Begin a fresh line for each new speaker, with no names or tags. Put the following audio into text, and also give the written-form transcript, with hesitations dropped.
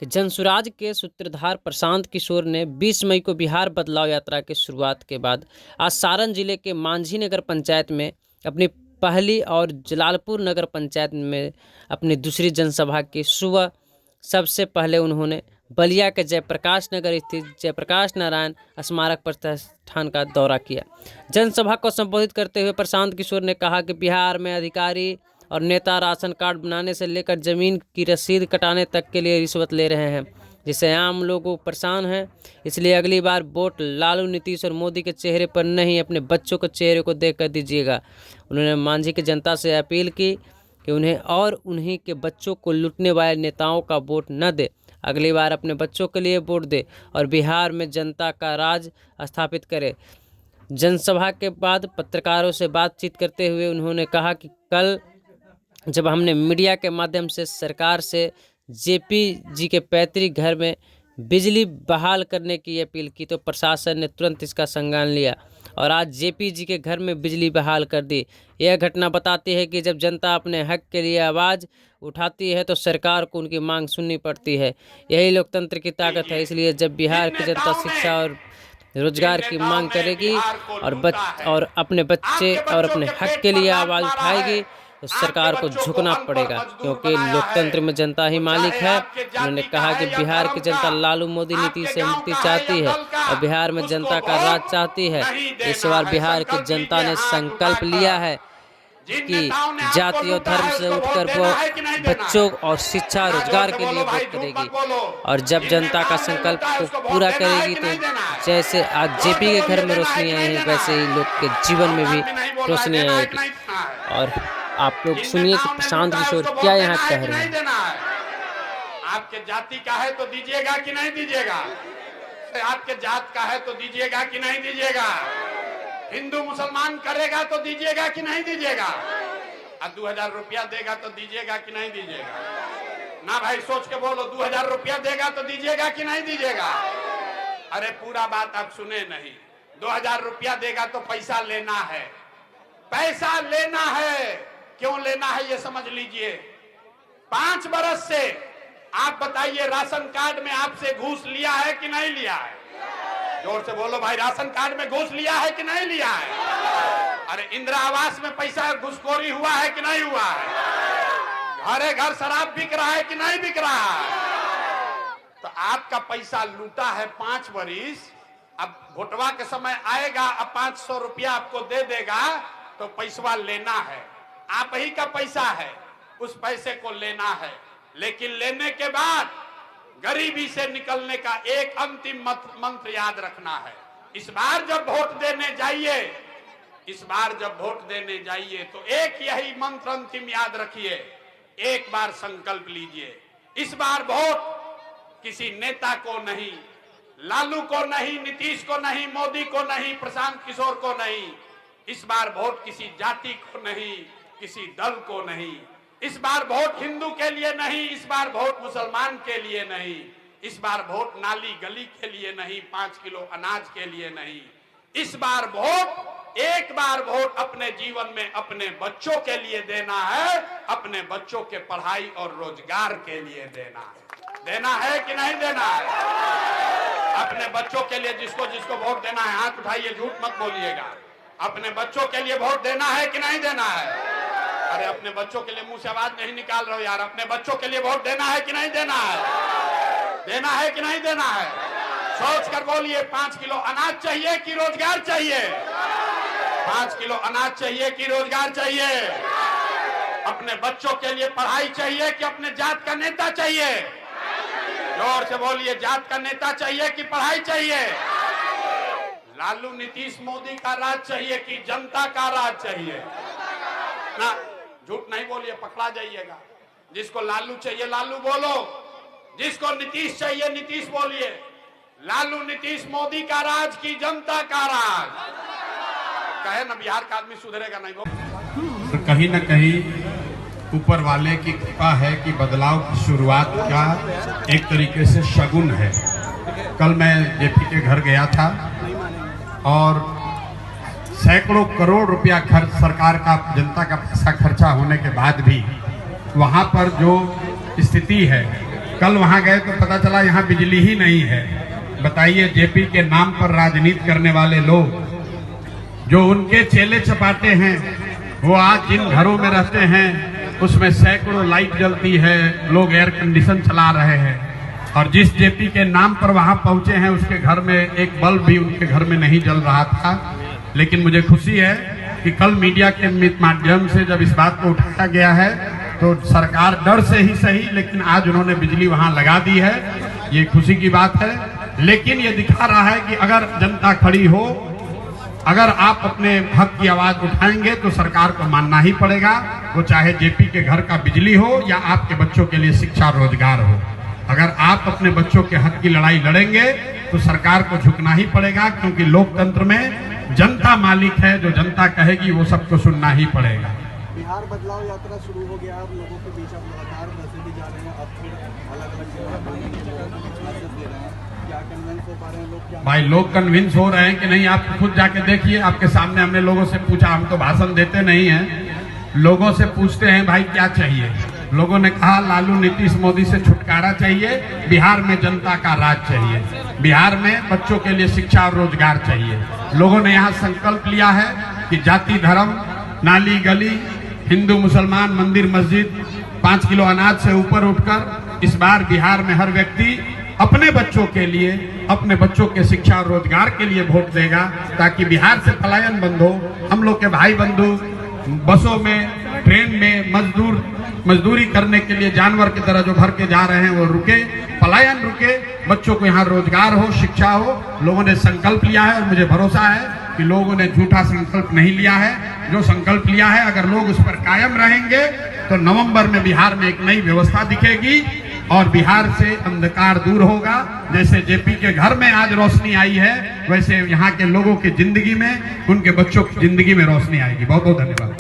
कि जनसुराज के सूत्रधार प्रशांत किशोर ने 20 मई को बिहार बदलाव यात्रा की शुरुआत के बाद आज सारण जिले के मांझी नगर पंचायत में अपनी पहली और जलालपुर नगर पंचायत में अपनी दूसरी जनसभा की सुबह सबसे पहले उन्होंने बलिया के जयप्रकाश नगर स्थित जयप्रकाश नारायण स्मारक प्रतिष्ठान का दौरा किया। जनसभा को संबोधित करते हुए प्रशांत किशोर ने कहा कि बिहार में अधिकारी और नेता राशन कार्ड बनाने से लेकर जमीन की रसीद कटाने तक के लिए रिश्वत ले रहे हैं, जिससे आम लोग परेशान हैं। इसलिए अगली बार वोट लालू, नीतीश और मोदी के चेहरे पर नहीं, अपने बच्चों के चेहरे को देखकर दीजिएगा। उन्होंने मांझी की जनता से अपील की कि उन्हें और उन्हीं के बच्चों को लूटने वाले नेताओं का वोट न दे, अगली बार अपने बच्चों के लिए वोट दे और बिहार में जनता का राज स्थापित करे। जनसभा के बाद पत्रकारों से बातचीत करते हुए उन्होंने कहा कि कल जब हमने मीडिया के माध्यम से सरकार से जेपी जी के पैतृक घर में बिजली बहाल करने की अपील की तो प्रशासन ने तुरंत इसका संज्ञान लिया और आज जेपी जी के घर में बिजली बहाल कर दी। यह घटना बताती है कि जब जनता अपने हक के लिए आवाज़ उठाती है तो सरकार को उनकी मांग सुननी पड़ती है। यही लोकतंत्र की ताकत है। इसलिए जब बिहार की जनता शिक्षा और रोजगार की मांग करेगी और अपने बच्चे और अपने हक के लिए आवाज़ उठाएगी तो सरकार को झुकना पड़ेगा, क्योंकि लोकतंत्र में जनता ही मालिक है। उन्होंने कहा कि बिहार की जनता लालू, मोदी नीति से मुक्ति चाहती है और बिहार में जनता का राज चाहती है। इस बार बिहार की जनता ने संकल्प लिया है कि जाति और धर्म से उठकर वो बच्चों और शिक्षा रोजगार के लिए वोट करेगी और जब जनता का संकल्प को पूरा करेगी तो जैसे आज जेपी के घर में रोशनी आई है वैसे ही लोग के जीवन में भी रोशनी आएगी। और आप लोग सुनिए कि प्रशांत किशोर क्या यहाँ कह रहे हैं।
आपके जाति का है तो दीजिएगा कि नहीं दीजिएगा? आपके जात का है तो दीजिएगा कि नहीं दीजिएगा? हिंदू मुसलमान करेगा तो दीजिएगा कि नहीं दीजिएगा? 2000 रुपया देगा तो दीजिएगा कि नहीं दीजिएगा? ना भाई सोच के बोलो, 2000 रुपया देगा तो दीजिएगा कि नहीं दीजिएगा? अरे पूरा बात आप सुने नहीं। 2000 रुपया देगा तो पैसा लेना है, पैसा लेना है। क्यों लेना है ये समझ लीजिए। 5 बरस से आप बताइए राशन कार्ड में आपसे घूस लिया है कि नहीं लिया है? जोर से बोलो भाई, राशन कार्ड में घूस लिया है कि नहीं लिया है? अरे इंदिरा आवास में पैसा घुसखोरी हुआ है कि नहीं हुआ है? घरे घर शराब बिक रहा है कि नहीं बिक रहा है? तो आपका पैसा लूटा है 5 बरिस। अब वोटवा के समय आएगा, अब 500 रुपया आपको दे देगा तो पैसा लेना है। आप ही का पैसा है, उस पैसे को लेना है। लेकिन लेने के बाद गरीबी से निकलने का एक अंतिम मंत्र याद रखना है। इस बार जब वोट देने जाइए तो एक यही मंत्र अंतिम याद रखिए। एक बार संकल्प लीजिए, इस बार वोट किसी नेता को नहीं, लालू को नहीं, नीतीश को नहीं, मोदी को नहीं, प्रशांत किशोर को नहीं। इस बार वोट किसी जाति को नहीं, किसी दल को नहीं। इस बार वोट हिंदू के लिए नहीं, इस बार वोट मुसलमान के लिए नहीं, इस बार वोट नाली गली के लिए नहीं, 5 किलो अनाज के लिए नहीं। इस बार वोट, एक बार वोट अपने जीवन में अपने बच्चों के लिए देना है, अपने बच्चों के पढ़ाई और रोजगार के लिए देना है। देना है कि नहीं देना है? अपने बच्चों के लिए जिसको जिसको वोट देना है हाथ उठाइए, झूठ मत बोलिएगा। अपने बच्चों के लिए वोट देना है कि नहीं देना है? अरे अपने बच्चों के लिए मुंह से आवाज नहीं निकाल रहे हो यार। अपने बच्चों के लिए वोट देना है कि नहीं देना है? देना है कि नहीं देना है? सोच कर बोलिए। 5 किलो अनाज चाहिए कि रोजगार चाहिए? 5 किलो अनाज चाहिए कि रोजगार चाहिए? अपने बच्चों के लिए पढ़ाई चाहिए कि अपने जात का नेता चाहिए? जोर से बोलिए, जात का नेता चाहिए कि पढ़ाई चाहिए? लालू, नीतीश, मोदी का राज चाहिए कि जनता का राज चाहिए? ना, झूठ नहीं बोलिए, पकड़ा जाइएगा। जिसको लालू चाहिए लालू बोलो, जिसको नीतीश चाहिए नीतीश बोलिए। लालू, नीतीश, मोदी का राज की जनता का राज? कहे ना बिहार का आदमी सुधरेगा नहीं।
तो कहीं ना कहीं ऊपर वाले की कृपा है कि बदलाव की शुरुआत का एक तरीके से शगुन है। कल मैं जेपी के घर गया था और सैकड़ों करोड़ रुपया खर्च, सरकार का, जनता का पैसा खर्चा होने के बाद भी वहाँ पर जो स्थिति है कल वहां गए तो पता चला यहाँ बिजली ही नहीं है। बताइए, जेपी के नाम पर राजनीति करने वाले लोग, जो उनके चेले चपाटे हैं, वो आज जिन घरों में रहते हैं उसमें सैकड़ों लाइट जलती है, लोग एयर कंडीशन चला रहे हैं, और जिस जेपी के नाम पर वहां पहुंचे हैं उसके घर में एक बल्ब भी उनके घर में नहीं जल रहा था। लेकिन मुझे खुशी है कि कल मीडिया के माध्यम से जब इस बात को उठाया गया है तो सरकार डर से ही सही, लेकिन आज उन्होंने बिजली वहां लगा दी है, ये खुशी की बात है। लेकिन ये दिखा रहा है कि अगर जनता खड़ी हो, अगर आप अपने हक की आवाज उठाएंगे तो सरकार को मानना ही पड़ेगा, वो चाहे जेपी के घर का बिजली हो या आपके बच्चों के लिए शिक्षा रोजगार हो। अगर आप अपने बच्चों के हक की लड़ाई लड़ेंगे तो सरकार को झुकना ही पड़ेगा, क्योंकि लोकतंत्र में जनता मालिक है, जो जनता कहेगी वो सबको सुनना ही पड़ेगा।
बिहार बदलाव यात्रा शुरू हो गया, अब लोगों के बीच आप लगातार मैसेज भी जा रहे हैं, अब फिर अलग-अलग जगह पर लोगों को मैसेज दे रहे हैं, क्या कन्विंस हो पा रहे हैं लोग? क्या
भाई, लोग कन्विंस हो रहे हैं कि नहीं, आप खुद जाके देखिए। आपके सामने हमने लोगों से पूछा, हम तो भाषण देते नहीं हैं, लोगों से पूछते हैं भाई क्या चाहिए। लोगों ने कहा लालू नीतीश मोदी से छुटकारा चाहिए, बिहार में जनता का राज चाहिए, बिहार में बच्चों के लिए शिक्षा और रोजगार चाहिए। लोगों ने यहाँ संकल्प लिया है कि जाति धर्म, नाली गली, हिंदू मुसलमान, मंदिर मस्जिद, 5 किलो अनाज से ऊपर उठकर इस बार बिहार में हर व्यक्ति अपने बच्चों के लिए, अपने बच्चों के शिक्षा और रोजगार के लिए वोट देगा, ताकि बिहार से पलायन बंद हो। हम लोग के भाई बंधु बसों में, ट्रेन में मजदूरी करने के लिए जानवर की तरह जो भर के जा रहे हैं वो रुके, पलायन रुके, बच्चों को यहाँ रोजगार हो, शिक्षा हो। लोगों ने संकल्प लिया है और मुझे भरोसा है कि लोगों ने झूठा संकल्प नहीं लिया है। जो संकल्प लिया है, अगर लोग उस पर कायम रहेंगे तो नवंबर में बिहार में एक नई व्यवस्था दिखेगी और बिहार से अंधकार दूर होगा। जैसे जेपी के घर में आज रोशनी आई है, वैसे यहाँ के लोगों की जिंदगी में, उनके बच्चों की जिंदगी में रोशनी आएगी। बहुत बहुत धन्यवाद।